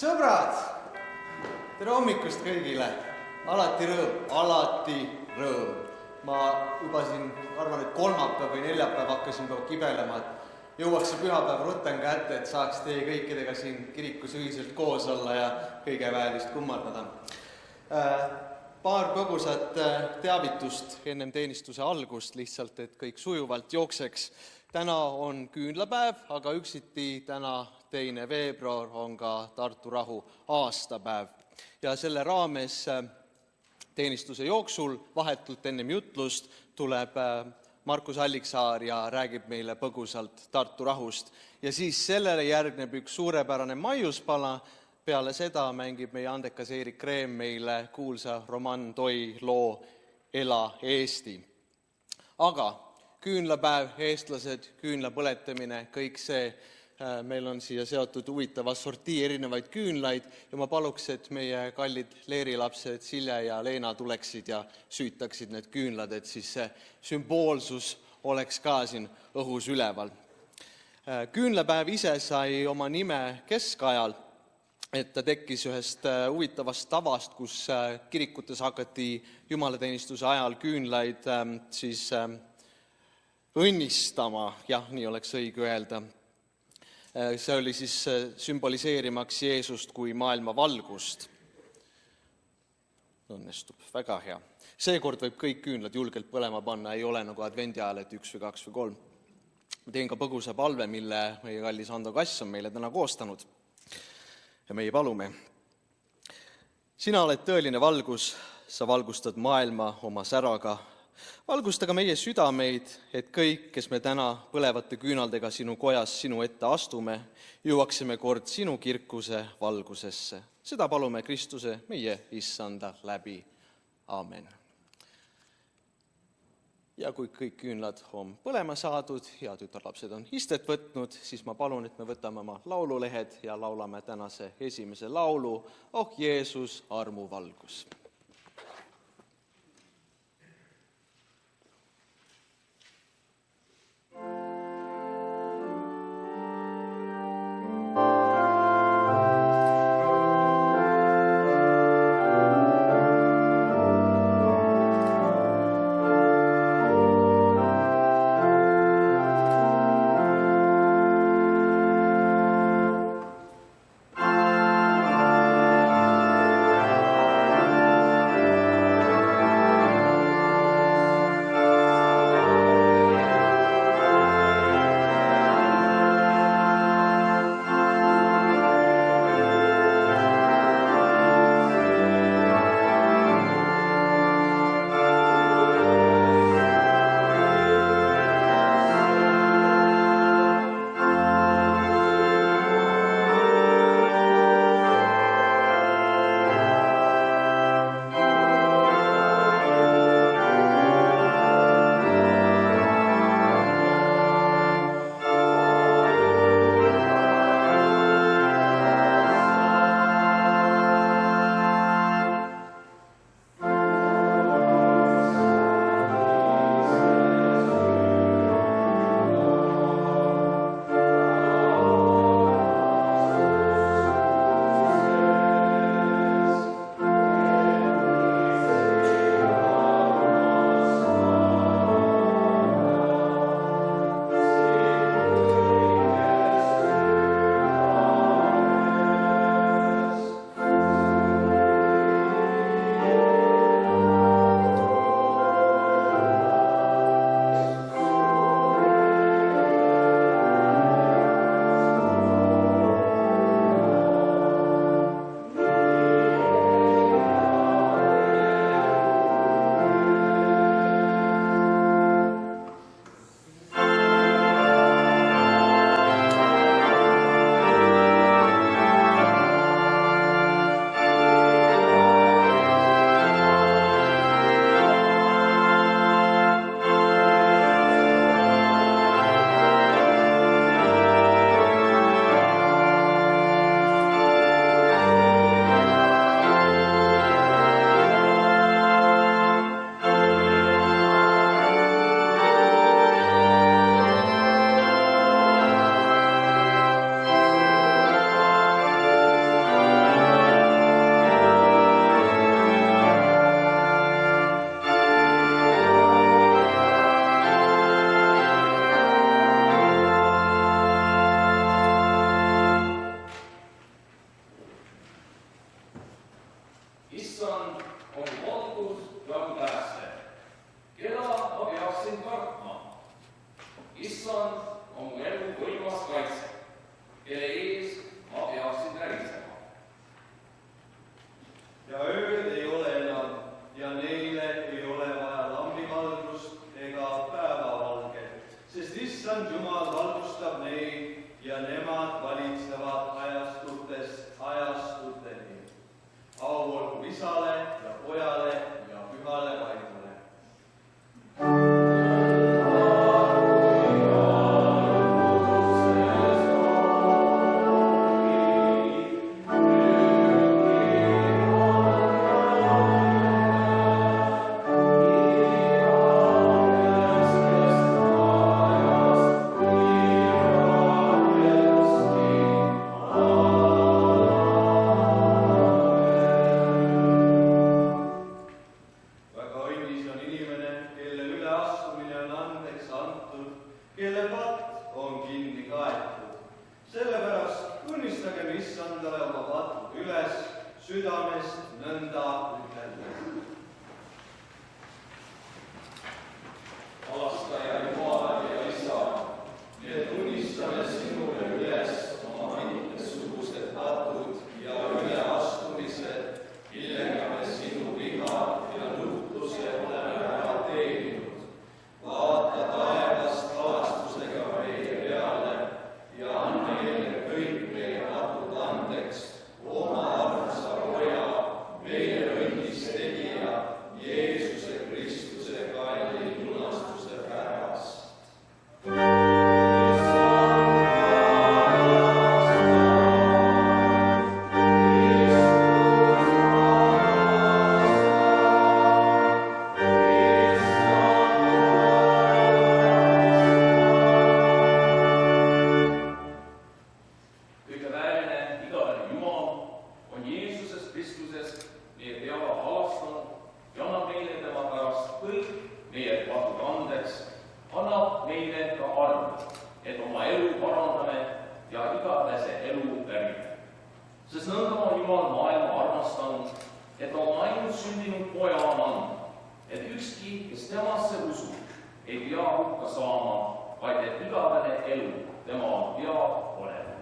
Sõbrad, tere hommikust kõigile. Alati rõõm. Ma juba siin arvan, et kolmapäev või neljapäev hakkasin juba kibelema, et jõuaks see pühapäev rutem kätte, et saaks teie kõikidega siin kirikus ühiselt koos olla ja kõige väelist kummardada. Paar põgusat teavitust ennem teenistuse algust lihtsalt, et kõik sujuvalt jookseks. Täna on küünlapäev, aga üksiti täna 2. veebruar on ka Tartu rahu aastapäev. Ja selle raames teenistuse jooksul vahetult ennem jutlust tuleb Markus Alliksaar ja räägib meile põgusalt Tartu rahust. Ja siis sellele järgneb üks suurepärane maiuspala. Peale seda mängib meie andekas Eerik Kreem meile kuulsa Roman Toi loo Ela Eesti. Aga küünlapäev, eestlased, küünla põletamine, kõik see, meil on siia seotud huvitava sortii erinevaid küünlaid ja ma paluks, et meie kallid leerilapsed Silja ja Leena tuleksid ja süütaksid need küünlad, et siis see sümboolsus oleks ka siin õhus üleval. Küünlapäev ise sai oma nime keskajal, et ta tekkis ühest huvitavast tavast, kus kirikutes hakati jumalateenistuse ajal küünlaid siis õnnistama, jah, nii oleks õige öelda. See oli siis sümboliseerimaks Jeesust kui maailma valgust. Õnnestub, väga hea. Seekord võib kõik küünlad julgelt põlema panna, ei ole nagu advendi ajal, et 1 või 2 või 3. Ma teen ka põgusa palve, mille meie kallis Ando Kass on meile täna koostanud. Ja meie palume. Sina oled tõeline valgus, sa valgustad maailma oma säraga. Valgusta ka meie südameid, et kõik, kes me täna põlevate küünaldega sinu kojas sinu ette astume, jõuaksime kord sinu kirkuse valgusesse. Seda palume Kristuse meie issanda läbi. Aamen. Ja kui kõik küünlad on põlema saadud ja tütarlapsed on istet võtnud, siis ma palun, et me võtame oma laululehed ja laulame tänase esimese laulu Oh Jeesus, armuvalgus. et oma ainult sündinud poja on andnud, et ükski, kes temasse usub, ei pea hukka saama, vaid et igavene elu tema pea olema.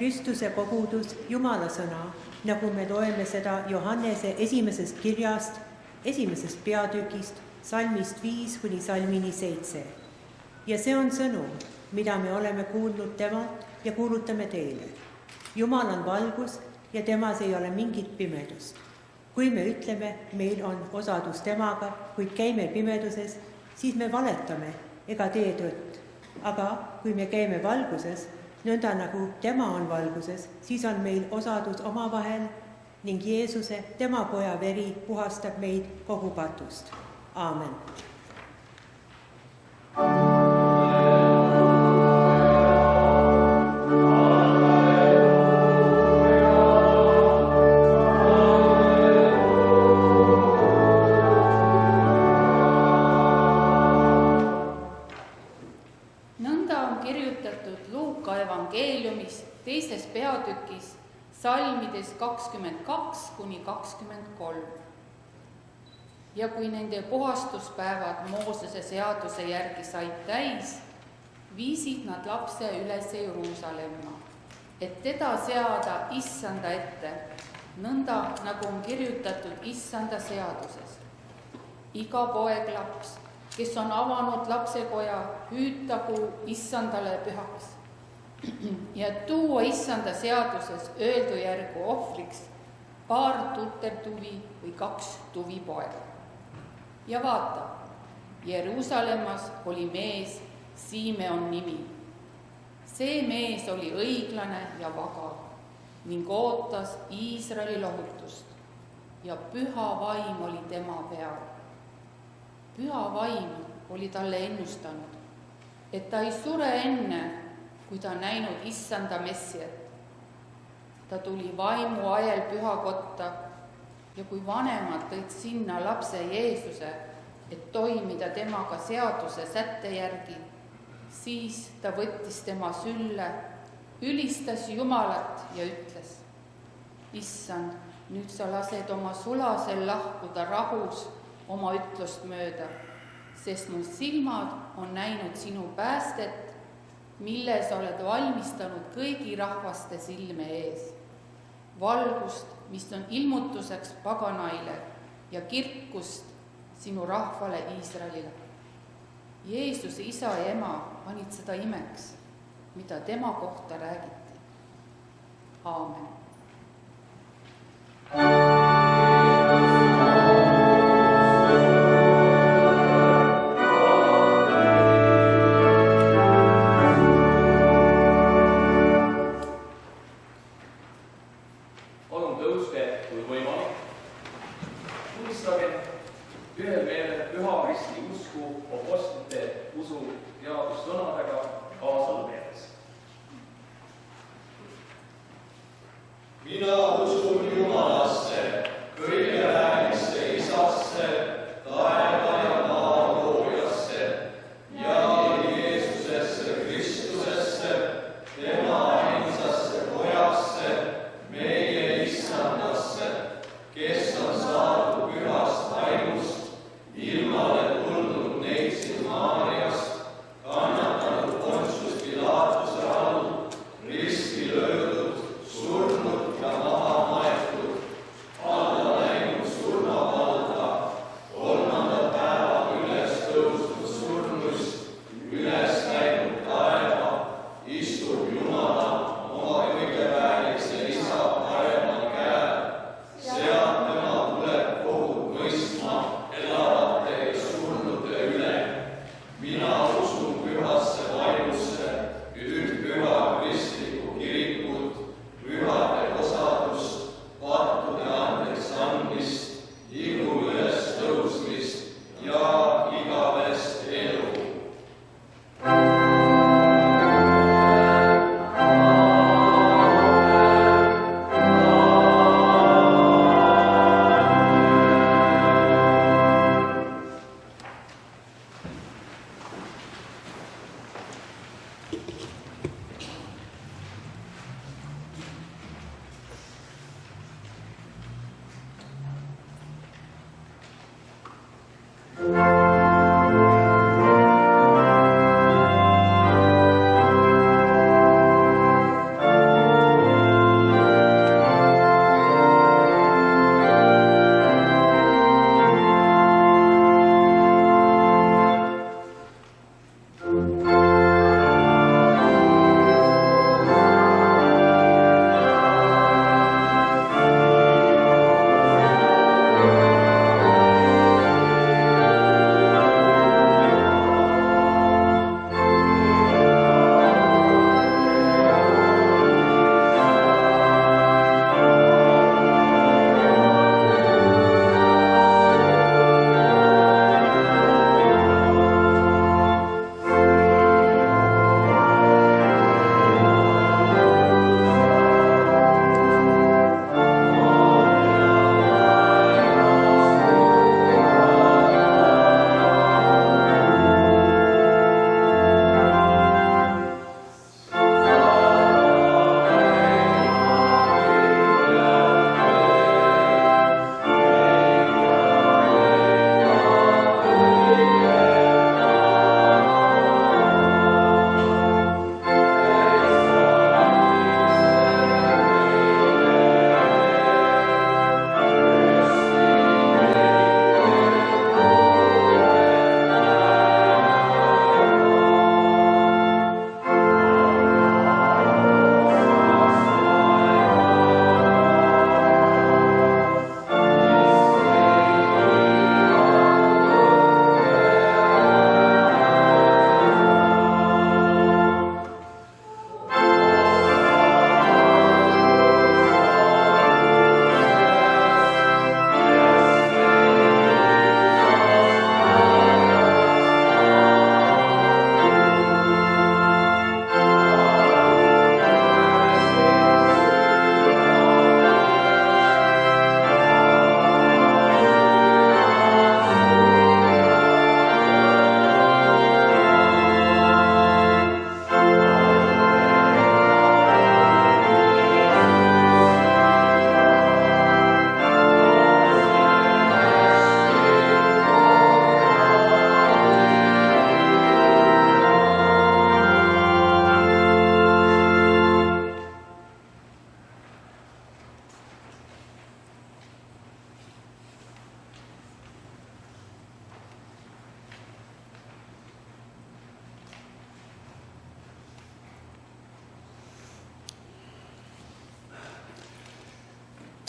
Kristuse kogudus Jumala sõna, nagu me loeme seda Johannese esimesest kirjast, esimesest peatükist, salmist 5 kuni salmini 7. Ja see on sõnum, mida me oleme kuulnud temalt ja kuulutame teile. Jumal on valgus ja temas ei ole mingit pimedust. Kui me ütleme, meil on osadus temaga, kuid käime pimeduses, siis me valetame ega tee tõtt. Aga kui me käime valguses, nõnda nagu tema on valguses, siis on meil osadus omavahel ning Jeesuse, tema poja veri puhastab meid kogu patust. Aamen. Teises peatükis, salmides 22 kuni 23. Ja kui nende puhastuspäevad Moosese seaduse järgi said täis, viisid nad lapse üles Jeruusalemma, et teda seada issanda ette, nõnda nagu on kirjutatud issanda seaduses. Iga poeglaps, kes on avanud lapsekoja, hüütagu issandale pühaks ja tuua issanda seaduses öeldu järgu ohvriks paar tutertuvi või 2 tuvipoega. Ja vaata, Jeruusalemmas oli mees, Simeon nimi. See mees oli õiglane ja vaga ning ootas Iisraeli lohutust ja püha vaim oli tema peal. püha vaim oli talle ennustanud, et ta ei sure enne, kui ta näinud issanda Messiat. Ta tuli vaimu ajel pühakotta ja kui vanemad tõid sinna lapse Jeesuse, et toimida temaga seaduse sätte järgi, siis ta võttis tema sülle, ülistas Jumalat ja ütles: Issand, nüüd sa lased oma sulasel lahkuda rahus oma ütlust mööda, sest mu silmad on näinud sinu päästet, mille sa oled valmistanud kõigi rahvaste silme ees. Valgust, mis on ilmutuseks paganaile ja kirkust sinu rahvale Iisraelile. Jeesuse isa ja ema panid seda imeks, mida tema kohta räägiti. Aamen. Palun tõuske, kui võimalik. Tunnistagem ühel meelel püha risti usku apostlite usu teadussõnadega kaasa lugedes. Mina usun Jumalasse,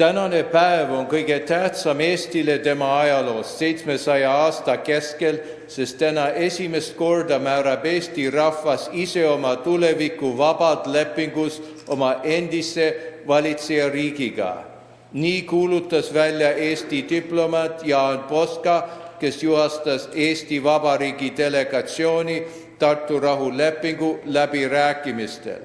Tänane päev on kõige tähtsam Eestile tema ajaloos 700 aasta keskel, sest täna esimest korda määrab Eesti rahvas ise oma tuleviku vabad lepingus oma endise valitsejariigiga. Nii kuulutas välja Eesti diplomaat Jaan Poska, kes juhastas Eesti Vabariigi delegatsiooni Tartu rahulepingu läbirääkimistel.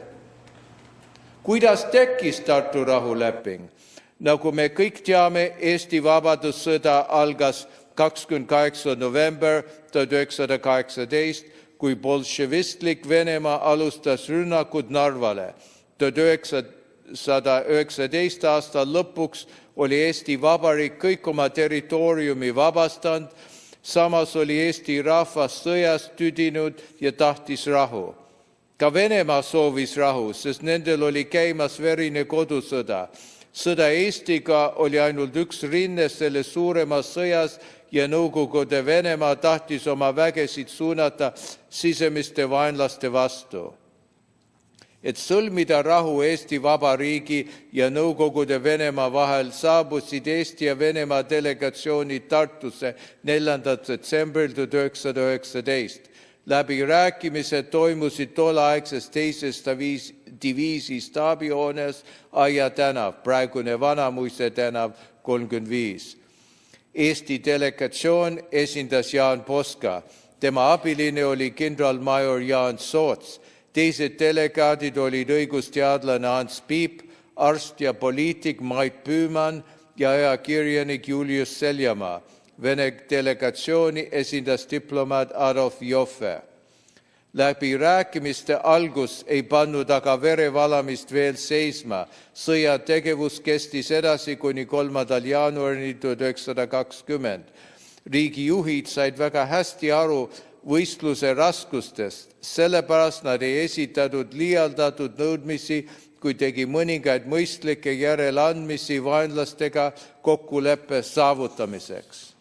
Kuidas tekkis Tartu rahuleping? Nagu me kõik teame, Eesti vabadussõda algas 28. november 1918, kui bolševistlik Venemaa alustas rünnakud Narvale. 1919 aasta lõpuks oli Eesti Vabariik kõik oma territooriumi vabastanud, samas oli Eesti rahvas sõjast tüdinud ja tahtis rahu. Ka Venemaa soovis rahu, sest nendel oli käimas verine kodusõda. Sõda Eestiga oli ainult üks rinne selles suuremas sõjas ja Nõukogude Venemaa tahtis oma vägesid suunata sisemiste vaenlaste vastu. Et sõlmida rahu Eesti Vabariigi ja Nõukogude Venemaa vahel saabusid Eesti ja Venemaa delegatsioonid Tartusse 4. detsembril 1919. Läbirääkimised toimusid tolleaegses teises diviisi staabihoones Aia tänav, praegune Vanamuise tänav 35. Eesti delegatsioon esindas Jaan Poska. Tema abiline oli kindralmajor Jaan Soots. Teised delegaadid olid õigusteadlane Ants Piip, arst ja poliitik Mait Püüman ja ajakirjanik Julius Seljamaa. Vene delegatsiooni esindas diplomaat Adolf Joffe. Läbirääkimiste algus ei pannud aga verevalamist veel seisma. Sõjategevus kestis edasi kuni 3. jaanuarini 1920. Riigijuhid said väga hästi aru võistluse raskustest, sellepärast nad ei esitatud liialdatud nõudmisi, kui tegi mõningaid mõistlikke järeleandmisi vaenlastega kokkuleppe saavutamiseks.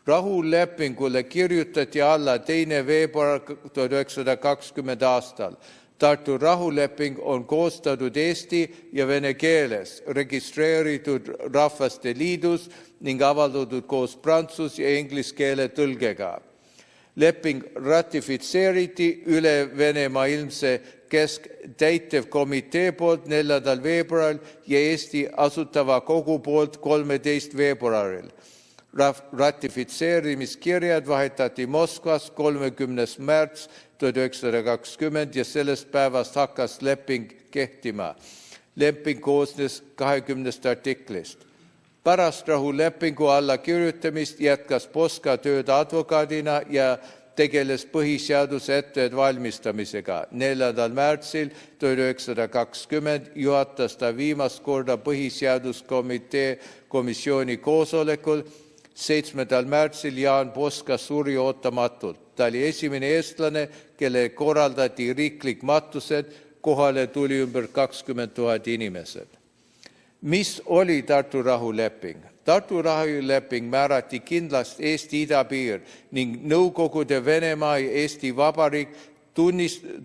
Rahulepingule kirjutati alla 2. veebruar 1920 aastal. Tartu rahuleping on koostatud eesti ja vene keeles, registreeritud Rahvaste Liidus ning avaldatud koos prantsuse ja inglise keele tõlgega. Leping ratifitseeriti üle Venemaa ilmse kesktäitevkomitee poolt 4. veebruaril ja Eesti Asutava Kogu poolt 13. veebruaril. Ratifitseerimiskirjad vahetati Moskvas 30. märts 1920 ja sellest päevast hakkas leping kehtima. Leping koosnes 20 artiklist. Pärast rahulepingu allakirjutamist jätkas Poska tööd advokaadina ja tegeles põhiseaduse ettevalmistamisega. 4. märtsil 1920 juhatas ta viimast korda põhiseaduskomitee komisjoni koosolekul. 7. märtsil Jaan Poska suri ootamatult. Ta oli esimene eestlane, kelle korraldati riiklik matused, kohale tuli ümber 20 000 inimesed. Mis oli Tartu rahuleping? Tartu rahuleping määrati kindlast Eesti idapiir ning Nõukogude Venemaa ja Eesti Vabariik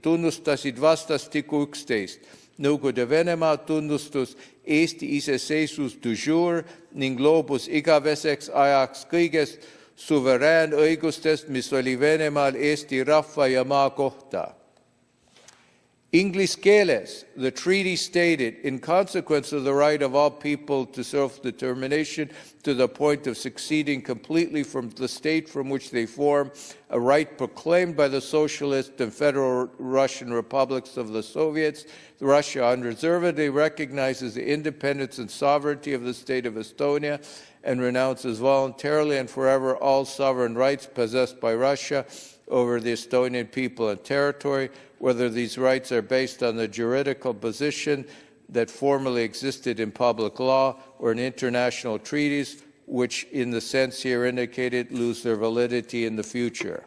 tunnustasid vastastikku üksteist. Nõukogude Venemaa tunnustus Eesti iseseisvus du jour ning loobus igaveseks ajaks kõigest suveräänõigustest, mis oli Venemaal Eesti rahva ja maa kohta. Inglise keeles, the treaty stated, in consequence of the right of all people to self-determination to the point of succeeding completely from the state from which they form, a right proclaimed by the Socialist and Federal Russian Republics of the Soviets, Russia unreservedly recognizes the independence and sovereignty of the state of Estonia and renounces voluntarily and forever all sovereign rights possessed by Russia over the Estonian people and territory, whether these rights are based on the juridical position that formerly existed in public law or in international treaties, which in the sense here indicated lose their validity in the future.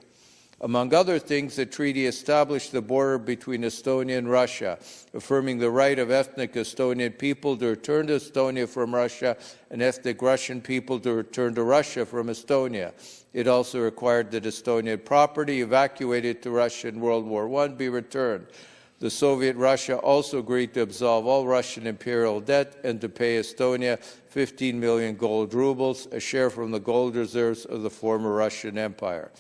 Among other things, the treaty established the border between Estonia and Russia, affirming the right of ethnic Estonian people to return to Estonia from Russia and ethnic Russian people to return to Russia from Estonia. It also required that Estonian property evacuated to Russia in World War I be returned. The Soviet Russia also agreed to absolve all Russian imperial debt and to pay Estonia 15 million gold rubles, a share from the gold reserves of the former Russian Empire.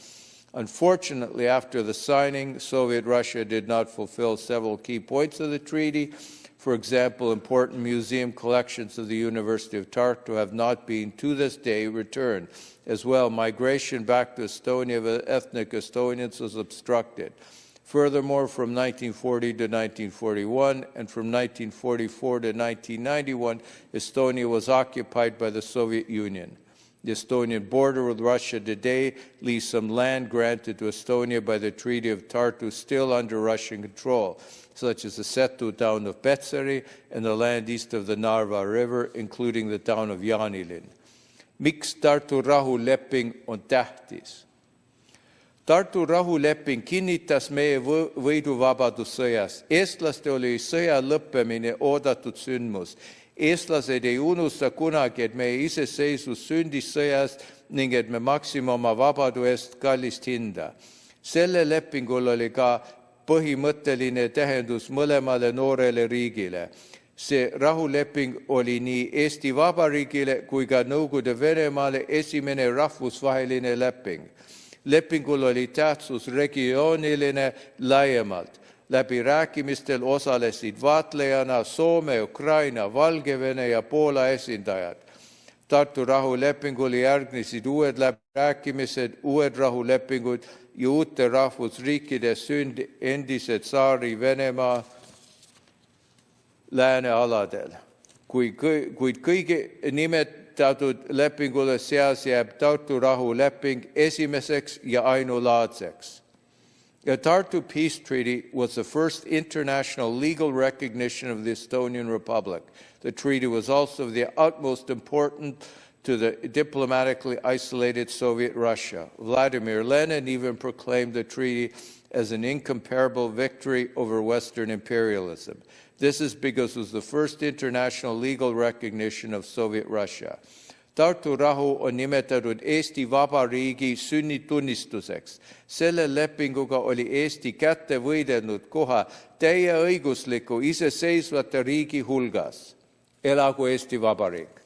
Unfortunately, after the signing, Soviet Russia did not fulfill several key points of the treaty. For example, important museum collections of the University of Tartu have not been, to this day, returned. As well, migration back to Estonia of ethnic Estonians was obstructed. Furthermore, from 1940 to 1941 and from 1944 to 1991, Estonia was occupied by the Soviet Union. The Estonian border with Russia today leaves some land granted to Estonia by the Treaty of Tartu still under Russian control, such as the Setu town of Petseri and the land east of the Narva River, including the town of Jaanilinn. Miks Tartu rahuleping on tähtis? Tartu rahuleping kinnitas meie võidu vabadussõjas. Eestlaste oli sõja lõppemine oodatud sündmus. Eestlased ei unusta kunagi, et meie iseseisvus sündis sõjast ning et me maksime oma vabadu eest kallist hinda. Selle lepingul oli ka põhimõtteline tähendus mõlemale noorele riigile. See rahuleping oli nii Eesti Vabariigile kui ka Nõukogude Venemaale esimene rahvusvaheline leping. Lepingul oli tähtsus regiooniline laiemalt. Läbirääkimistel osalesid vaatlejana Soome, Ukraina, Valgevene ja Poola esindajad. Tartu rahulepingule järgnesid uued läbirääkimised, uued rahulepingud ja uute rahvusriikide sünd endise tsaari Venemaa läänealadel. Kuid kõigi nimetatud lepingule seas jääb Tartu rahuleping esimeseks ja ainulaadseks. The Tartu Peace Treaty was the first international legal recognition of the Estonian Republic. The treaty was also of the utmost importance to the diplomatically isolated Soviet Russia. Vladimir Lenin even proclaimed the treaty as an incomparable victory over Western imperialism. This is because it was the first international legal recognition of Soviet Russia. Tartu rahu on nimetatud Eesti Vabariigi sünnitunnistuseks. Selle lepinguga oli Eesti kätte võidelnud koha täieõigusliku iseseisvate riigi hulgas. Elagu Eesti Vabariik!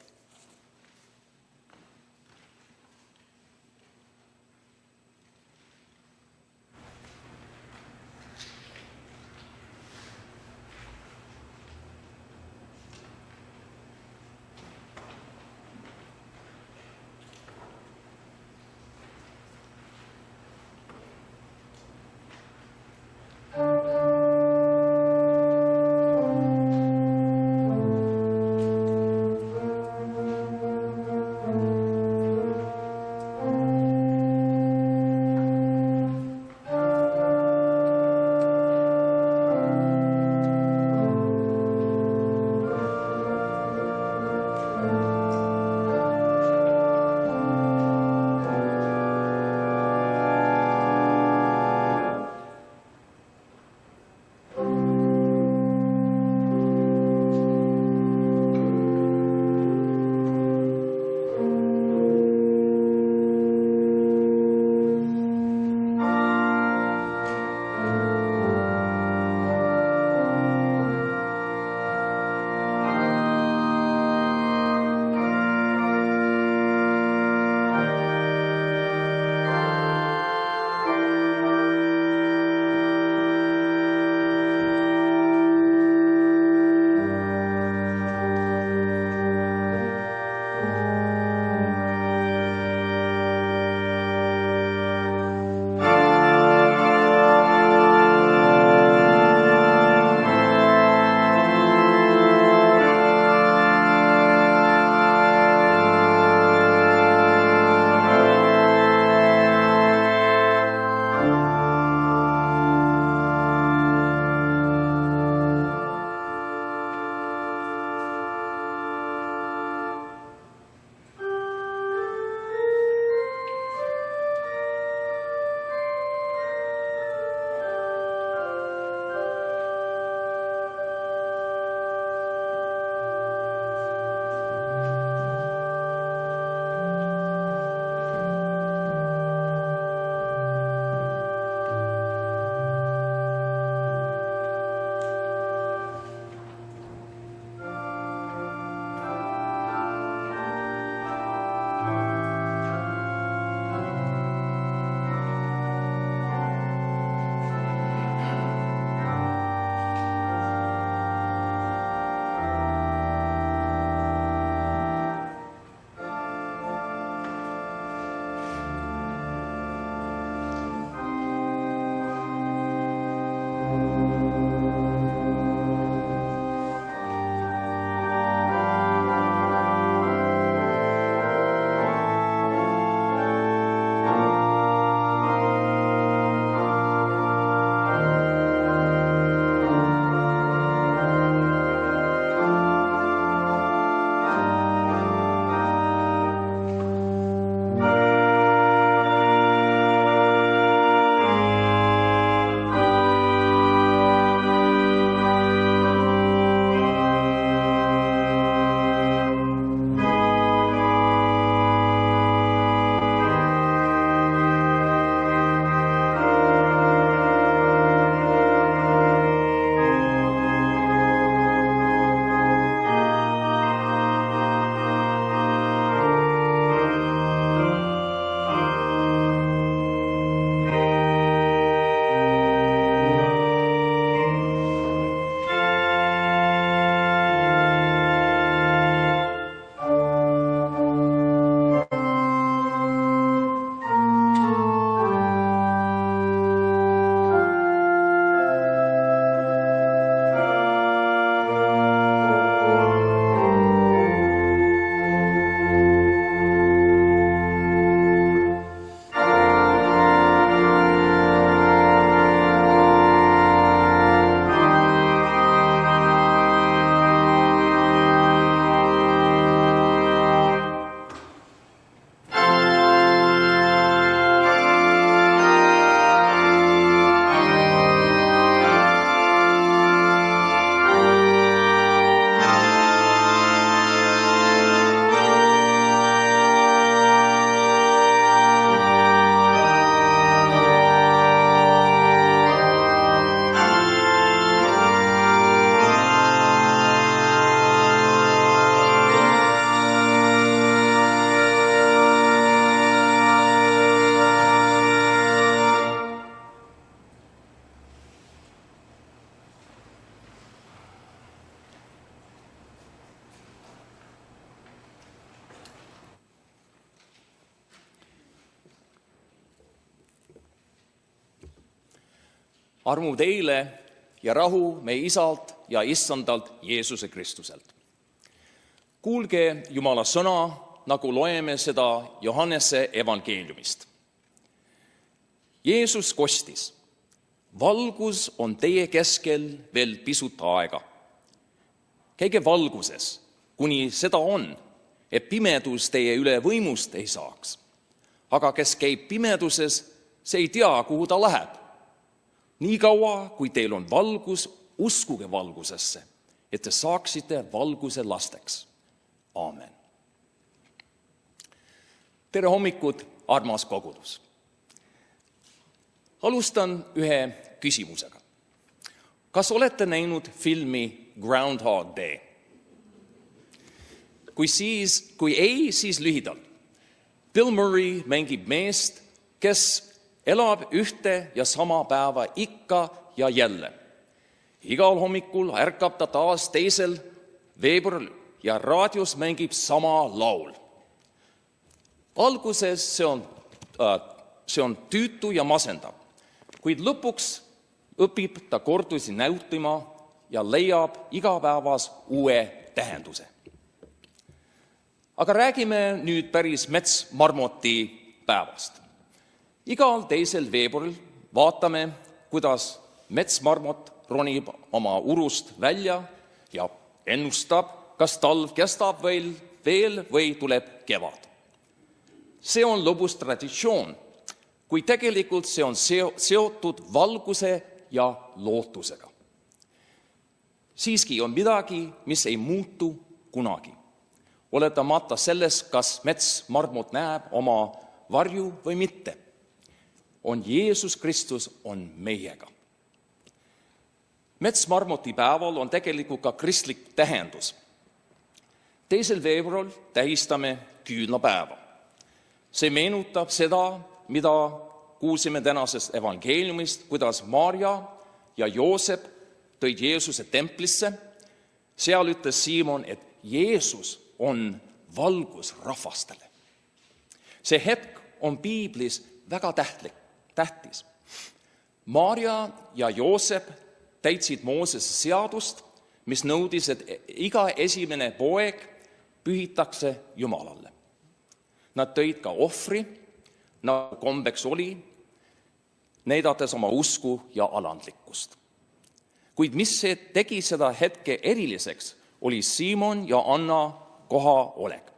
armu teile ja rahu meie Isalt ja Issandalt Jeesuse Kristuselt. Kuulge Jumala sõna, nagu loeme seda Johannese evangeeliumist. Jeesus kostis, valgus on teie keskel veel pisut aega. Käige valguses, kuni seda on, et pimedus teie üle võimust ei saaks. Aga kes käib pimeduses, see ei tea, kuhu ta läheb. Nii kaua, kui teil on valgus, uskuge valgusesse, et te saaksite valguse lasteks. Aamen. Tere hommikut, armas kogudus. Alustan ühe küsimusega. Kas olete näinud filmi Groundhog Day? Kui ei, siis lühidalt. Bill Murray mängib meest, kes elab ühte ja sama päeva ikka ja jälle. Igal hommikul ärkab ta taas 2. veebruaril ja raadios mängib sama laul. Alguses see on tüütu ja masendav, kuid lõpuks õpib ta kordusi näutima ja leiab igapäevas uue tähenduse. Aga räägime nüüd päris metsmarmoti päevast. Igal 2. veebruaril vaatame, kuidas metsmarmot ronib oma urust välja ja ennustab, kas talv kestab veel või tuleb kevad. See on lõbus traditsioon, kui tegelikult see on seotud valguse ja lootusega. Siiski on midagi, mis ei muutu kunagi. Oletamata selles, kas metsmarmot näeb oma varju või mitte. On Jeesus Kristus on meiega. Metsmarmoti päeval on tegelikult ka kristlik tähendus. 2. veebruaril tähistame küünlapäeva. See meenutab seda, mida kuulsime tänasest evangeeliumist, kuidas Maarja ja Joosep tõid Jeesuse templisse. Seal ütles Siimon, et Jeesus on valgus rahvastele. See hetk on piiblis väga tähtis. Maarja ja Joosep täitsid Moosese seadust, mis nõudis, et iga esimene poeg pühitakse Jumalale. Nad tõid ka ohvri, nagu kombeks oli, näidates oma usku ja alandlikkust. Kuid mis see tegi seda hetke eriliseks, oli Siimon ja Anna kohaolek.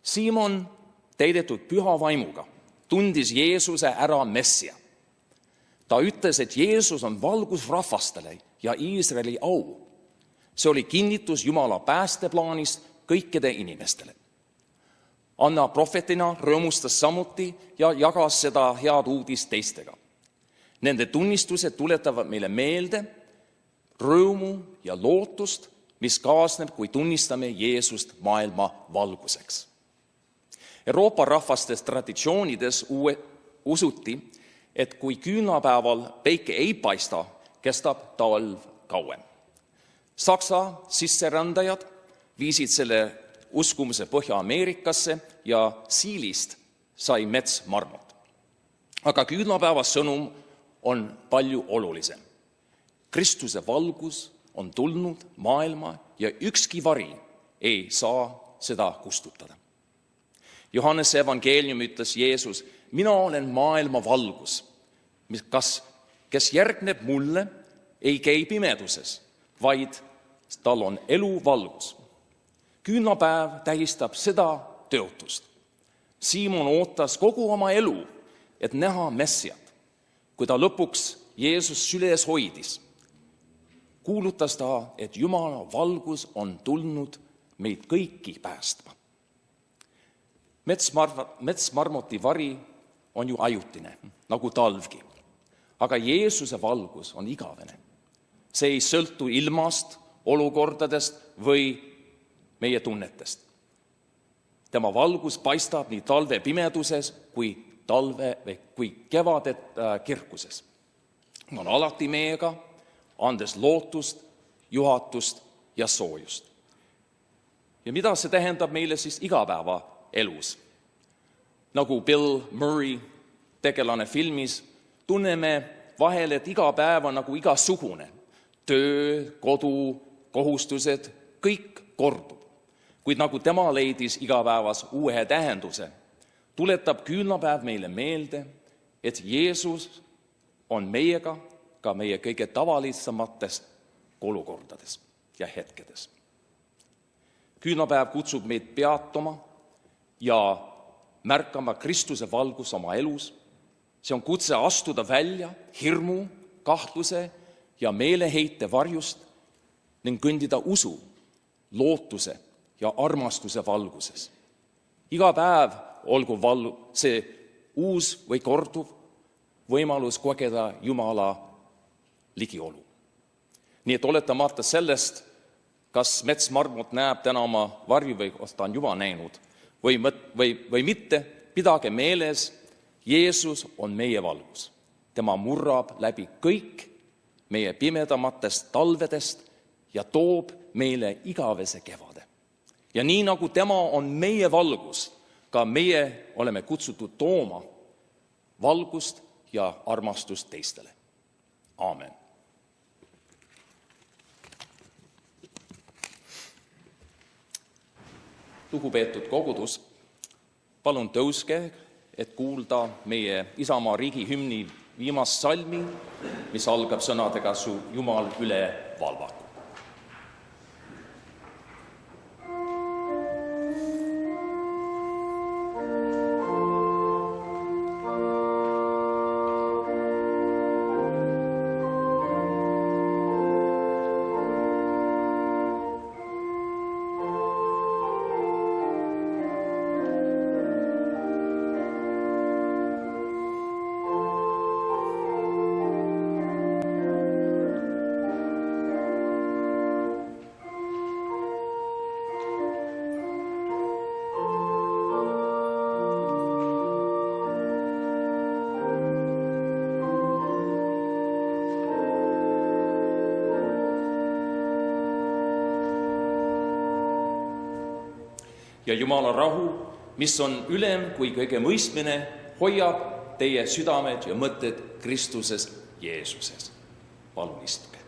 Siimon, täidetud püha vaimuga, tundis Jeesuse ära messia. Ta ütles, et Jeesus on valgus rahvastele ja Iisraeli au. See oli kinnitus Jumala päästeplaanist kõikide inimestele. Anna prohvetina rõõmustas samuti ja jagas seda head uudist teistega. Nende tunnistused tuletavad meile meelde rõõmu ja lootust, mis kaasneb, kui tunnistame Jeesust maailma valguseks. Euroopa rahvastes traditsioonides usuti, et kui küünlapäeval päike ei paista, kestab talv kauem. Saksa sisserändajad viisid selle uskumuse Põhja-Ameerikasse ja siilist sai metsmarmot. Aga küünlapäeva sõnum on palju olulisem. Kristuse valgus on tulnud maailma ja ükski vari ei saa seda kustutada. Johannese evangeelium ütles Jeesus, mina olen maailma valgus, kes järgneb mulle, ei käi pimeduses, vaid tal on elu valgus. Küünlapäev tähistab seda tõotust. Siimon ootas kogu oma elu, et näha messiat. Kui ta lõpuks Jeesus süles hoidis, kuulutas ta, et Jumala valgus on tulnud meid kõiki päästma. Metsmarmoti vari on ju ajutine, nagu talvgi. Aga Jeesuse valgus on igavene. See ei sõltu ilmast, olukordadest või meie tunnetest. Tema valgus paistab nii talve pimeduses kui kevadet kirkuses. On alati meiega, andes lootust, juhatust ja soojust. Ja mida see tähendab meile siis igapäeva elus? Nagu Bill Murray tegelane filmis, tunneme vahel, et iga päev on nagu igasugune. Töö, kodu, kohustused, kõik kordub. Kuid nagu tema leidis igapäevas uue tähenduse, tuletab küünlapäev meile meelde, et Jeesus on meiega ka meie kõige tavalisemates olukordades ja hetkedes. Küünlapäev kutsub meid peatuma ja märkama Kristuse valgus oma elus. See on kutse astuda välja hirmu, kahtluse ja meeleheite varjust ning kõndida usu, lootuse ja armastuse valguses. Iga päev olgu see uus või korduv võimalus kogeda Jumala ligiolu. Nii et oletamata sellest, kas metsmarmut näeb täna oma varju või kas ta on juba näinud või mitte, pidage meeles, Jeesus on meie valgus. Tema murrab läbi kõik meie pimedamatest talvedest ja toob meile igavese kevade. Ja nii nagu tema on meie valgus, ka meie oleme kutsutud tooma valgust ja armastust teistele. Aamen. Lugupeetud kogudus, palun tõuske, et kuulda meie Isamaa riigi hümni viimast salmi, mis algab sõnadega Su Jumal üle valvaku. Ja Jumala rahu, mis on ülem kui kõige mõistmine, hoiab teie südamed ja mõtted Kristuses Jeesuses. Palun istuge.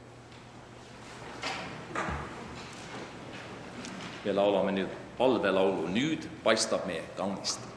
Me laulame nüüd palvelaulu Nüüd paistab meie kangist.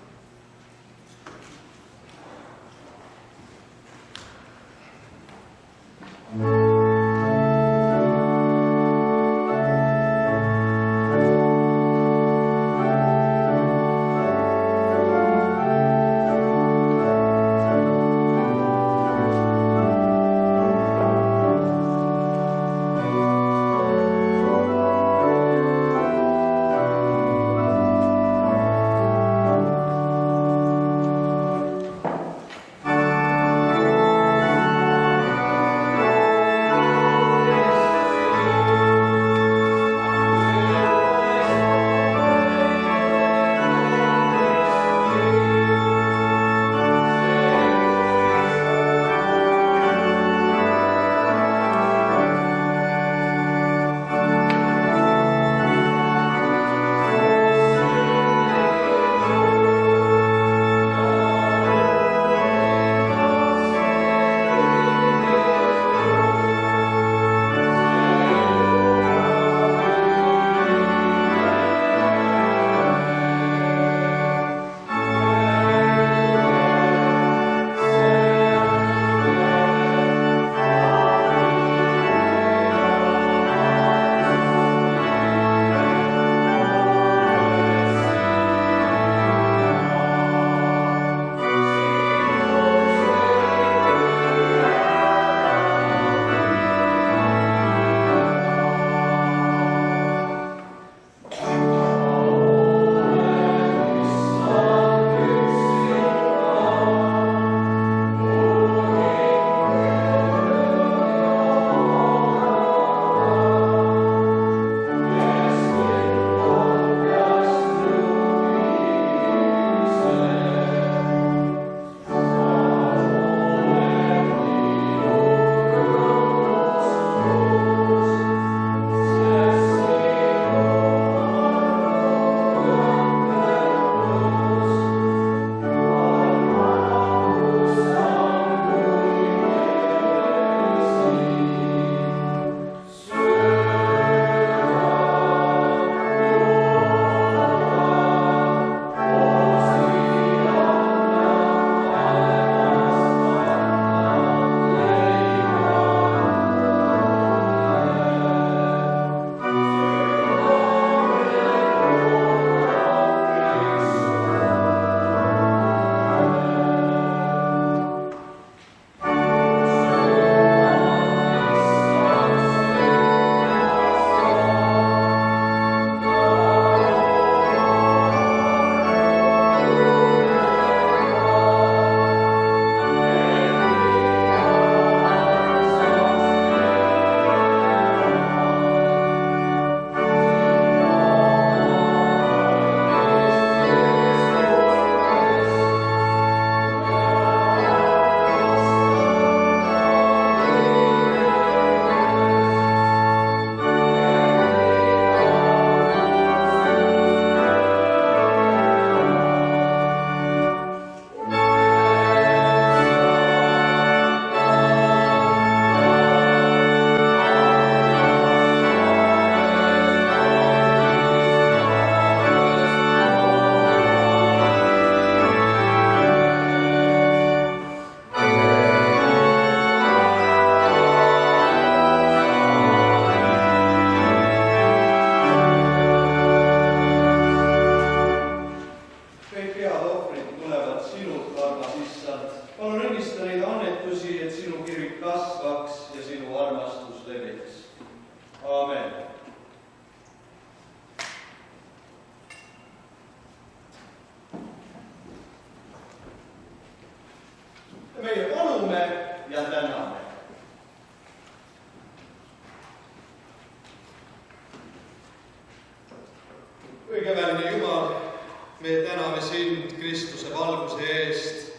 sind Kristuse valguse eest,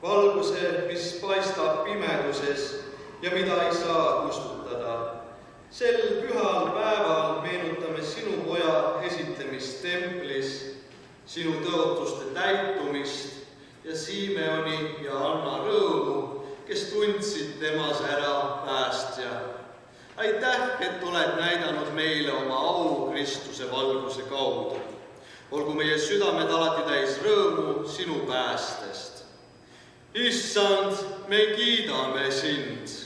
valguse, mis paistab pimeduses ja mida ei saa kustutada. Sel pühal päeval meenutame sinu poja esitlemist templis, sinu tõotuste täitumist ja Simeoni ja Anna rõõmu, kes tundsid temas ära päästja. Aitäh, et oled näidanud meile oma au Kristuse valguse kaudu. Olgu meie südamed alati täis rõõmu sinu päästest. Issand, me kiidame sind.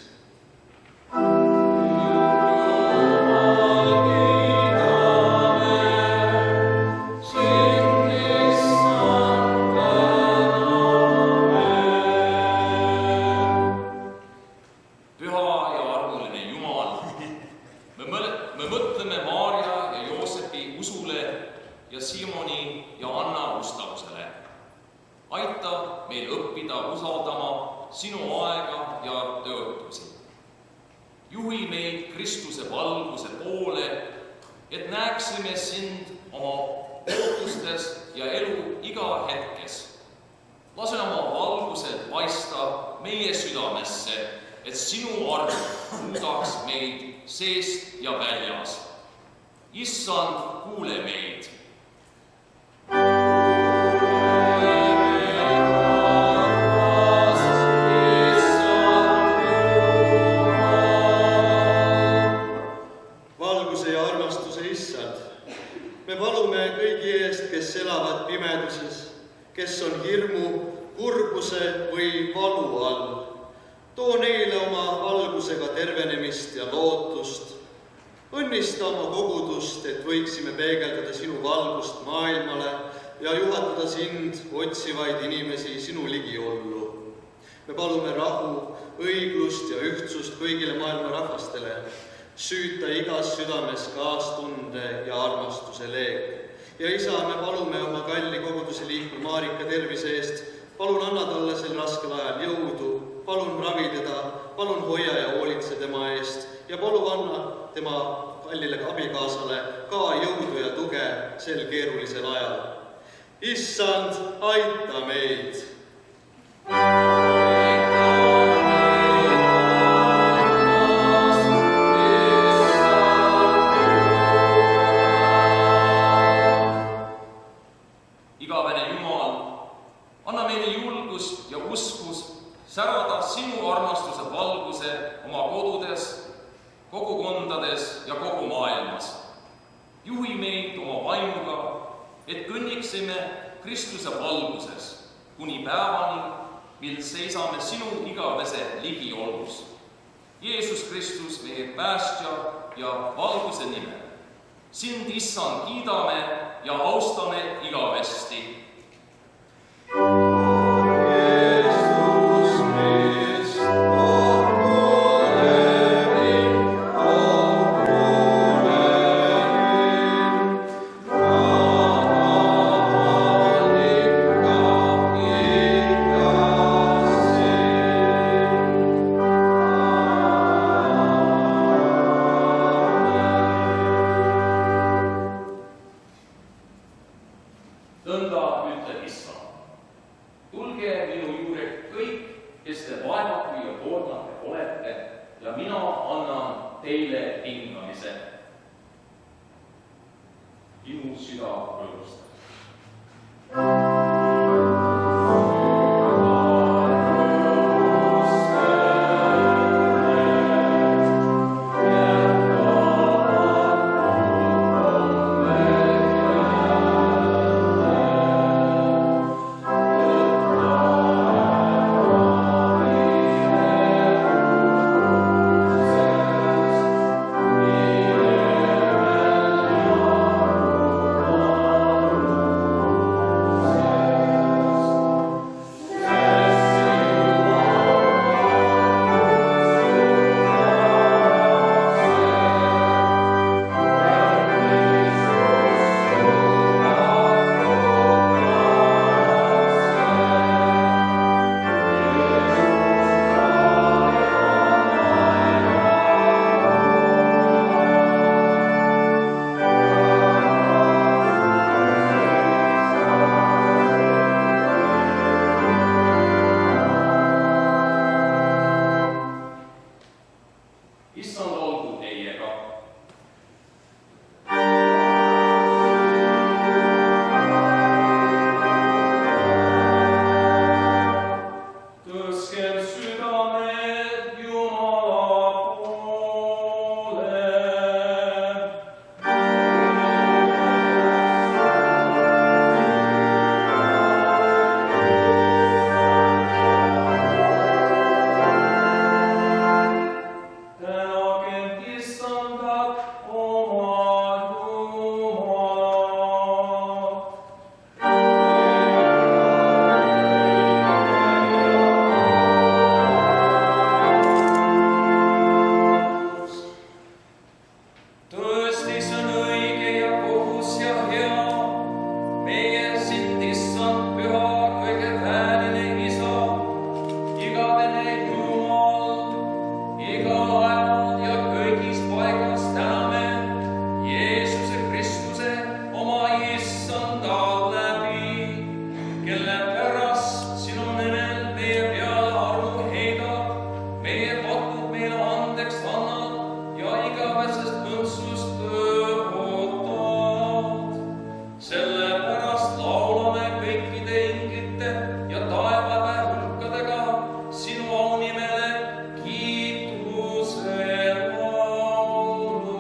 Juhi meid Kristuse valguse poole, et näeksime sind oma ootustes ja elu iga hetkes. Lase oma valgused paista meie südamesse, et sinu arm muudaks meid seest ja väljas. Issand, kuule meid. Kes on hirmu, kurbuse või valu all. Too neile oma valgusega tervenemist ja lootust. Õnnista oma kogudust, et võiksime peegeldada sinu valgust maailmale ja juhatada sind otsivaid inimesi sinu ligiollu. Me palume rahu, õiglust ja ühtsust kõigile maailma rahvastele. Süüta igas südames kaastunde ja armastuse leeg. Ja isa, me palume oma kalli koguduse liikme Marika tervise eest. Palun anna talle sel raskel ajal jõudu, palun ravi teda, palun hoia ja hoolitse tema eest ja palun anna tema kallile abikaasale ka jõudu ja tuge sel keerulisel ajal. Issand, aita meid! Särada sinu armastuse valguse oma kodudes, kogukondades ja kogu maailmas. Juhi meid oma vaimuga, et kõnniksime Kristuse valguses kuni päevani, mil seisame sinu igavese ligiolus. Jeesus Kristus, meie päästja ja valguse nimel. Sind, Issand, kiidame ja austame igavesti. issand olgu teiega. Tõstkem südamed Jumala poole. Tänagem issandat oma Jumalat. Tõesti, see on õige ja kohus ja hea. Meie sind, issand, püha, kõigehääline Isa, igavene Jumal, igal ajal ja kõigis paigas täname Jeesuse Kristuse oma issanda läbi, kelle pärast sinu nimel meie peale armu heidab, meie patud meile andeks annad ja igavesest õndsust tõotad. Sellepärast laulame kõikide inglite ja taevaväe hulkadega sinu aunimele kiituse laulu.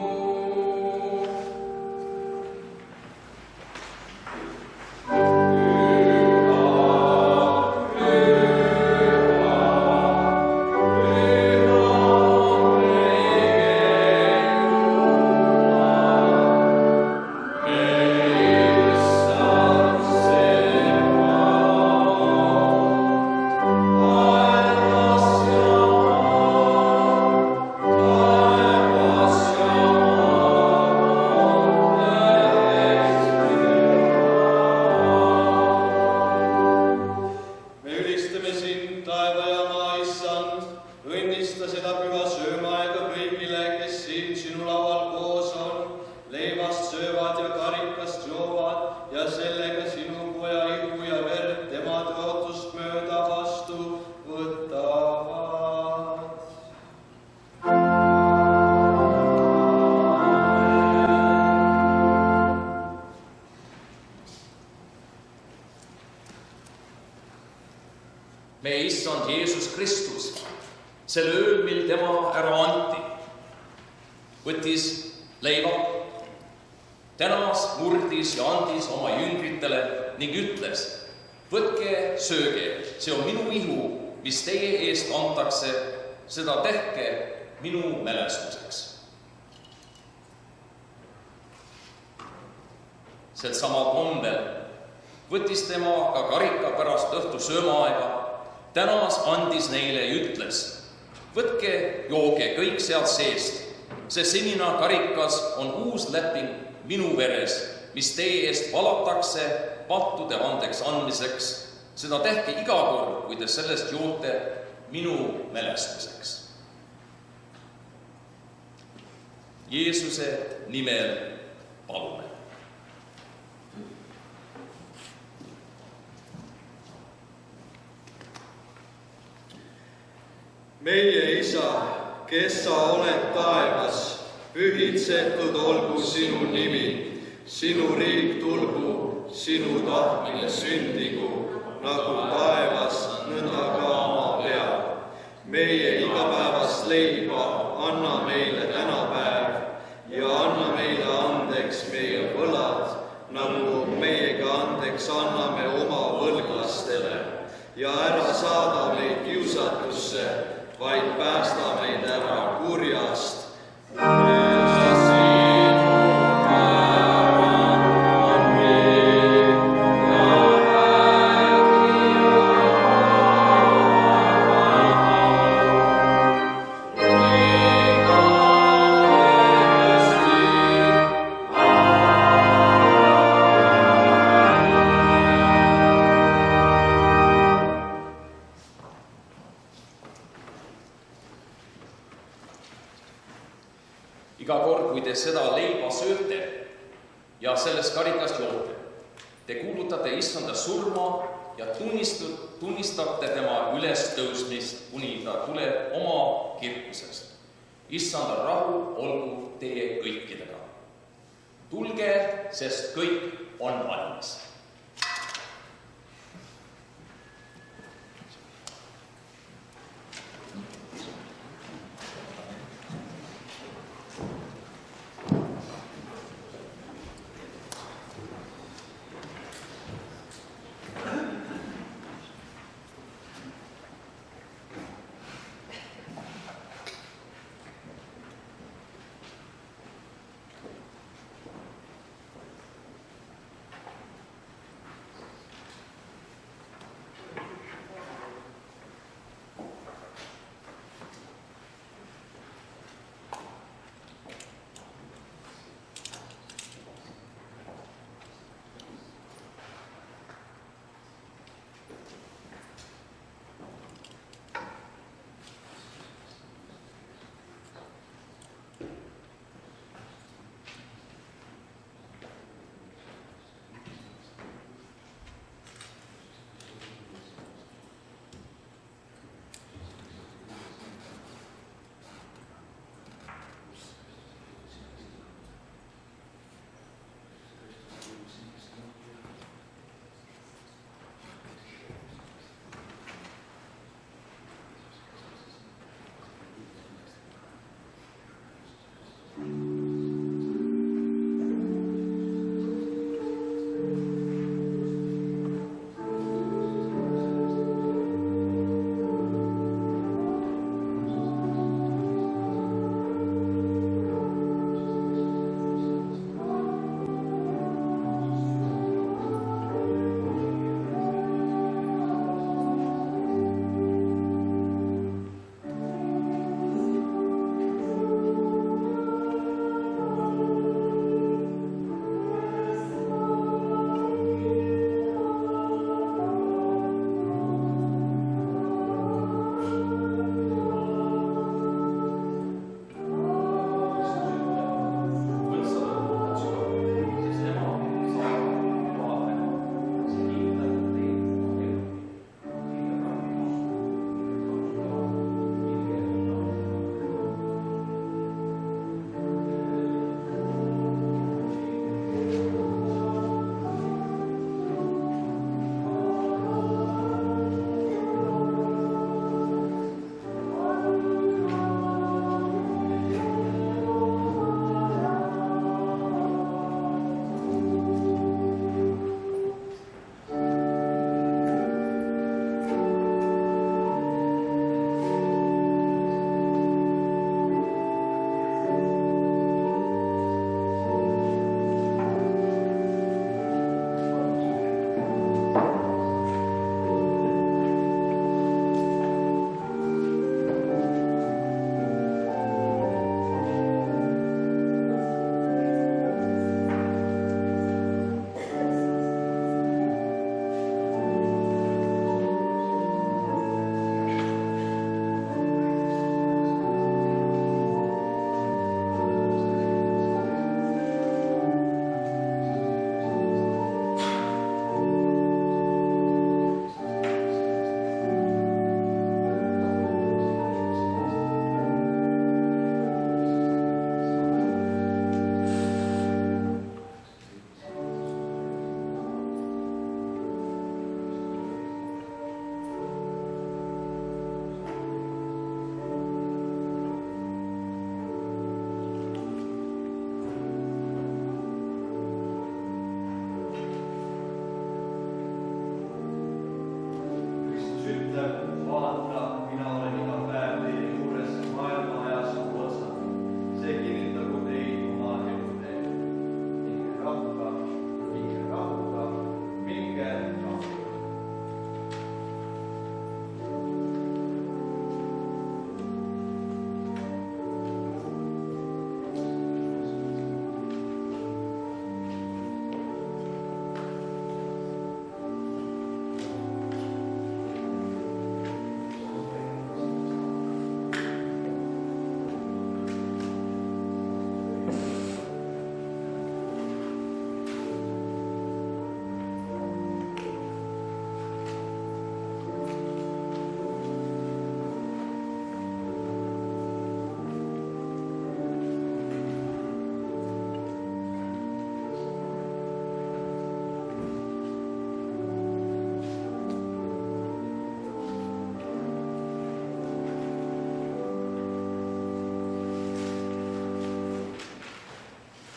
Me ülistame sind, taeva ja maa issand, õnnista seda püha söömaaega kõigile, kes siin sinu laual koos on, leivast söövad ja karikast joovad ja sellega sinu poja ihu ja verd tema tõotust mööda vastu võtavad. Meie issand Jeesus Kristus, sel ööl, mil tema ära anti, võttis leiva, tänas, murdis ja andis oma jüngritele ning ütles: võtke, sööge, see on minu ihu, mis teie eest antakse, seda tehke minu mälestuseks. Sel samal kombel võttis tema ka karika pärast õhtu söömaaega, tänas, andis neile ja ütles: võtke, jooge kõik sealt seest, see sinine karikas on uus leping minu veres, mis teie eest valatakse pattude andeks andmiseks. Seda tehke iga kord, kui te sellest joote minu mälestuseks. Jeesuse nimel palume. Meie Isa, kes sa oled taevas, pühitsetud olgu sinu nimi, sinu riik tulgu, sinu tahtmine sündigu, nagu taevas, nõnda ka maa peal. Meie igapäevast leiba anna meile tänapäev ja anna meile andeks meie võlad, nagu meiega andeks anname oma võlglastele ja ära saada meid kiusatusse, vaid päästa meid ära kurjast. Iga kord, kui te seda leiba sööte ja sellest karikast joote, te kuulutate issanda surma ja tunnistate tema ülestõusmist, kuni ta tuleb oma kirkusest. Issanda rahu olgu teie kõikidega. Tulge, sest kõik on valmis.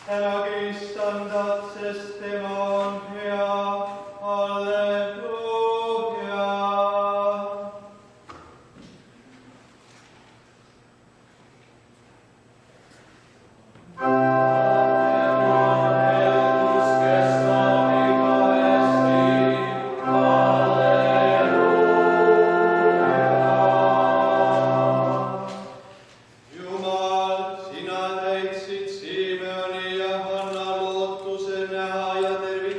ära kistandad, sest tema on hea. Halleluuja. Jumal, sina täitsid Simeoni ja Hanna lootuse näha ja tervitada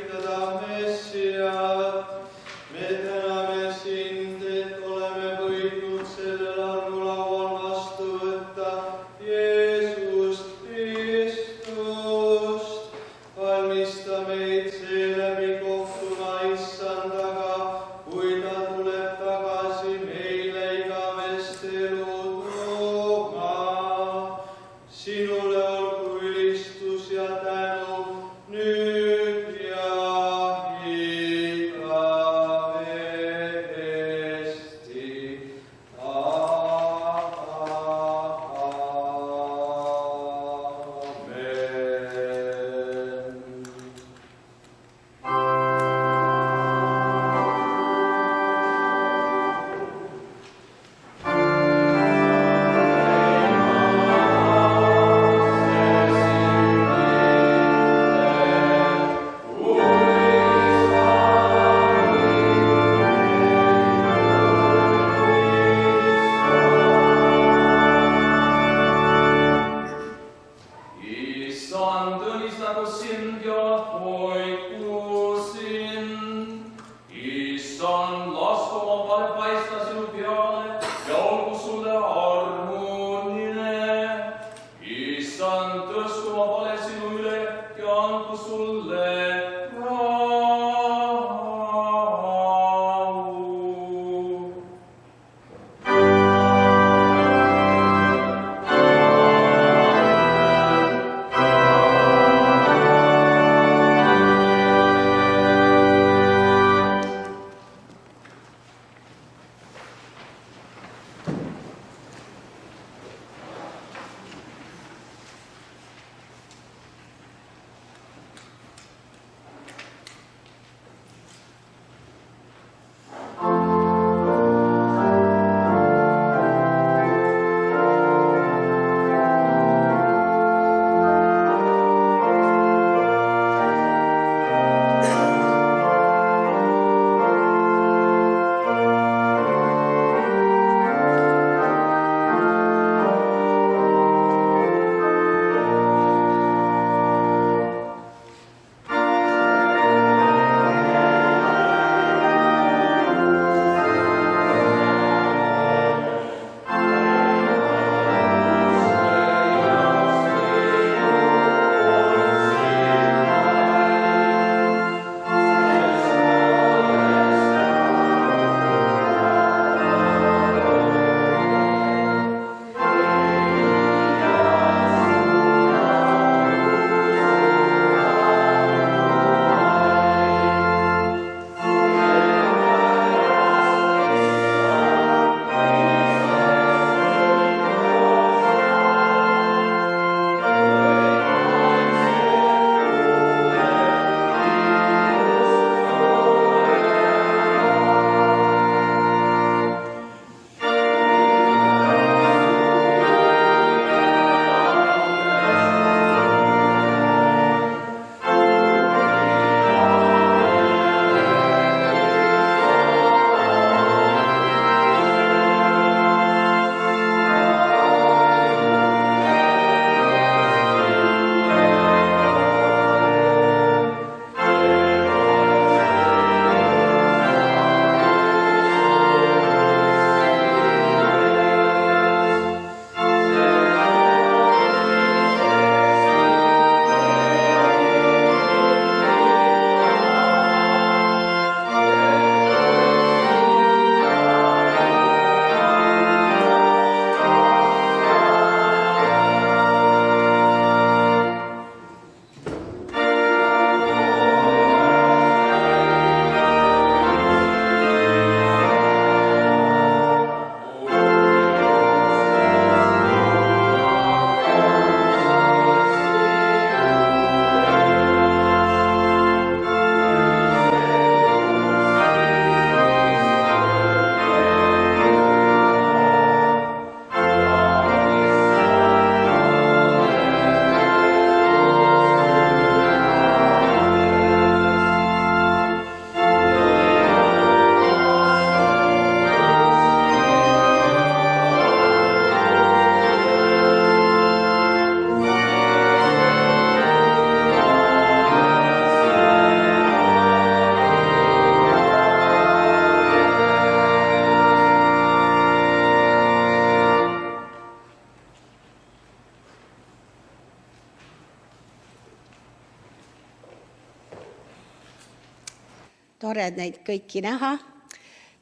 Tore neid kõiki näha.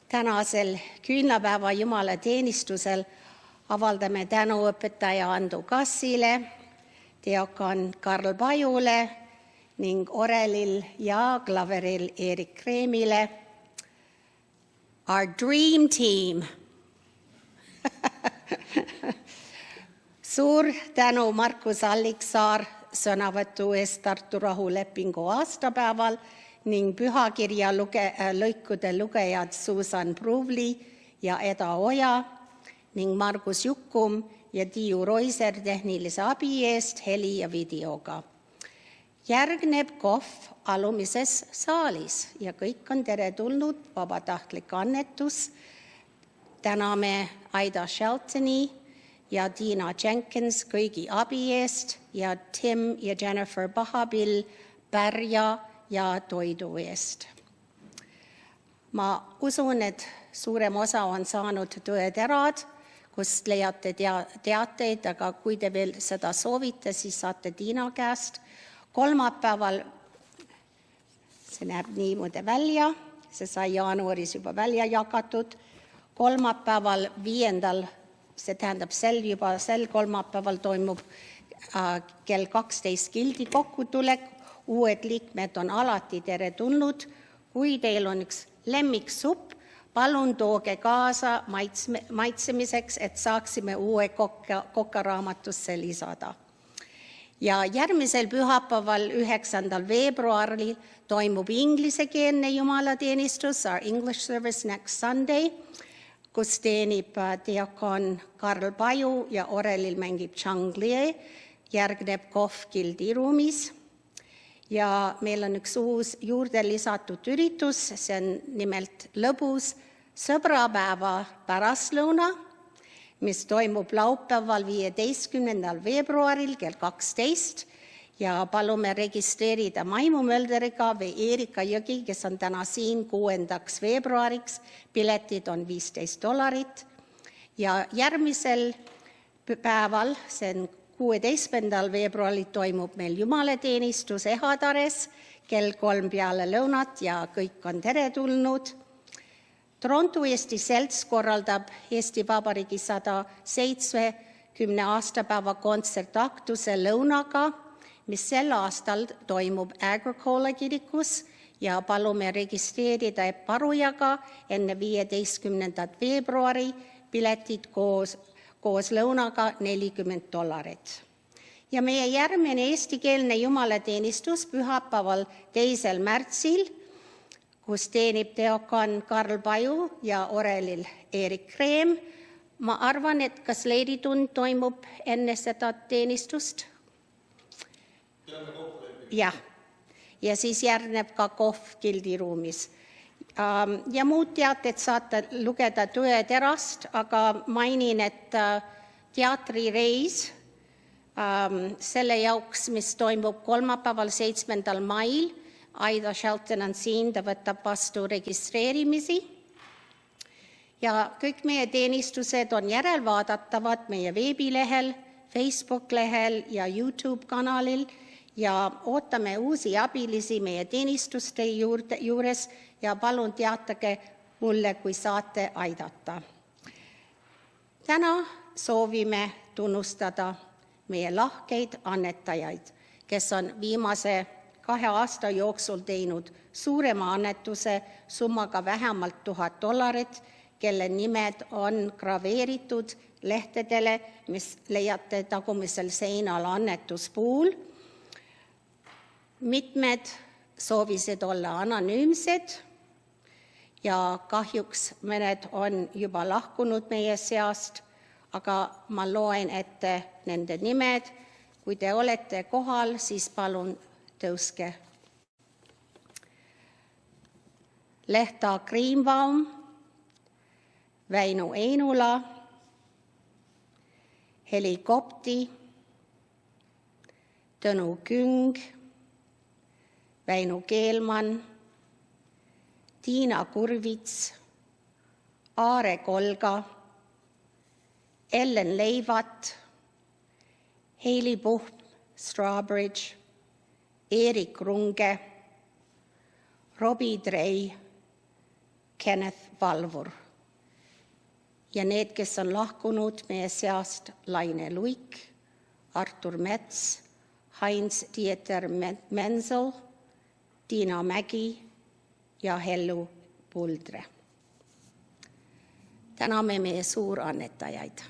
Tänasel küünlapäeva jumalateenistusel avaldame tänu õpetaja Andu Kassile, diakon Karl Pajule ning orelil ja klaveril Erik Kreemile. Our dream team. Suur tänu Markus Alliksaar sõnavõtu eest Tartu rahulepingu aastapäeval ning pühakirja lõikude lugejad Susan Pruuvli ja Eda Oja ning Margus Jukum ja Tiiu Roiser tehnilise abi eest heli ja videoga. Järgneb kohv alumises saalis ja kõik on teretulnud, vabatahtlik annetus. Täname Aida Sheltoni ja Tiina Jenkins kõigi abi eest ja Tim ja Jennifer Bahabil pärja ja toidu eest. Ma usun, et suurem osa on saanud tõeterad, kust leiate teateid, aga kui te veel seda soovite, siis saate Tiina käest. Kolmapäeval, see näeb niimoodi välja, see sai jaanuaris juba välja jagatud. Kolmapäeval 5. see tähendab sel kolmapäeval toimub kell 12 gildi kokkutulek. Uued liikmed on alati teretulnud. Kui teil on üks lemmiksupp, palun tooge kaasa maitsemiseks, et saaksime uue kokaraamatusse lisada. Ja järgmisel pühapäeval 9. veebruaril toimub inglisekeelne jumalateenistus, our English service next Sunday, kus teenib diakon Karl Paju ja orelil mängib Changlier, järgneb kohv gildi ruumis. Ja meil on üks uus juurde lisatud üritus, see on nimelt lõbus sõbrapäeva pärastlõuna, mis toimub laupäeval 15. veebruaril kell 12 ja palume registreerida Maimu Mölderiga või Eerika Jõgi, kes on täna siin 6. veebruariks. Piletid on $15. Ja järgmisel päeval, see on 16. veebruaril toimub meil jumalateenistus Ehadares kell 3 peale lõunat ja kõik on teretulnud. Toronto Eesti Selts korraldab Eesti Vabariigi 170 aastapäeva kontsertaktuse lõunaga, mis sel aastal toimub Agricola kirikus ja palume registreerida Parujaga enne 15. veebruari, piletid koos lõunaga $40. Ja meie järgmine eestikeelne jumalateenistus pühapäeval 2. märtsil, kus teenib diakon Karl Paju ja orelil Erik Kreem. Ma arvan, et kas leiditund toimub enne seda teenistust? Jah. Ja siis järgneb ka kohv gildi ruumis. Ja muud teated saate lugeda Tõeterast, aga mainin, et teatrireis selle jauks, mis toimub kolmapäeval 7. mail, Aida Shelton on siin, ta võtab vastu registreerimisi. Ja kõik meie teenistused on järelvaadatavad meie veebilehel, Facebook-lehel ja YouTube-kanalil ja ootame uusi abilisi meie teenistuste juures ja palun teatage mulle, kui saate aidata. Täna soovime tunnustada meie lahkeid annetajaid, kes on viimase 2 aasta jooksul teinud suurema annetuse summaga vähemalt $1000, kelle nimed on graveeritud lehtedele, mis leiate tagumisel seinal annetuspuul. Mitmed soovisid olla anonüümsed ja kahjuks mõned on juba lahkunud meie seast, aga ma loen ette nende nimed. Kui te olete kohal, siis palun tõuske. Lehta Greenbaum, Väinu Einula, Heli Kopti, Tõnu Küng, Väinu Keelman, Tiina Kurvits, Aare Kolga, Ellen Leivat, Heili Puhm, Strawbridge, Erik Runge, Robbie Trey, Kenneth Valvur. Ja need, kes on lahkunud meie seast, Laine Luik, Artur Mets, Heinz-Dieter Menzel, Tiina Mägi ja Hellu Puldre. Täname meie suurannetajaid.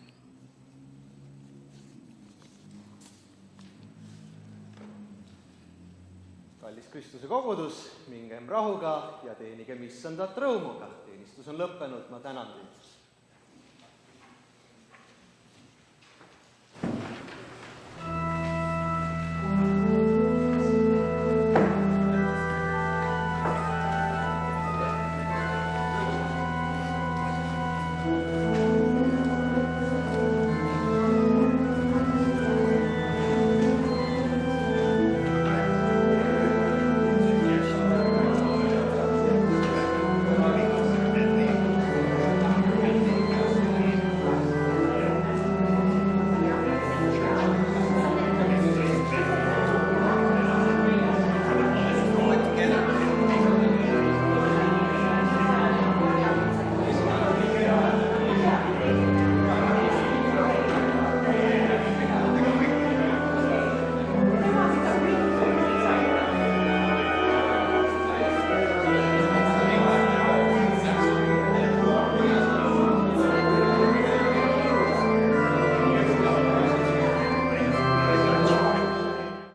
Kallis Kristuse kogudus, mingem rahuga ja teenigem issandat rõõmuga. Teenistus on lõppenud, ma tänan teid.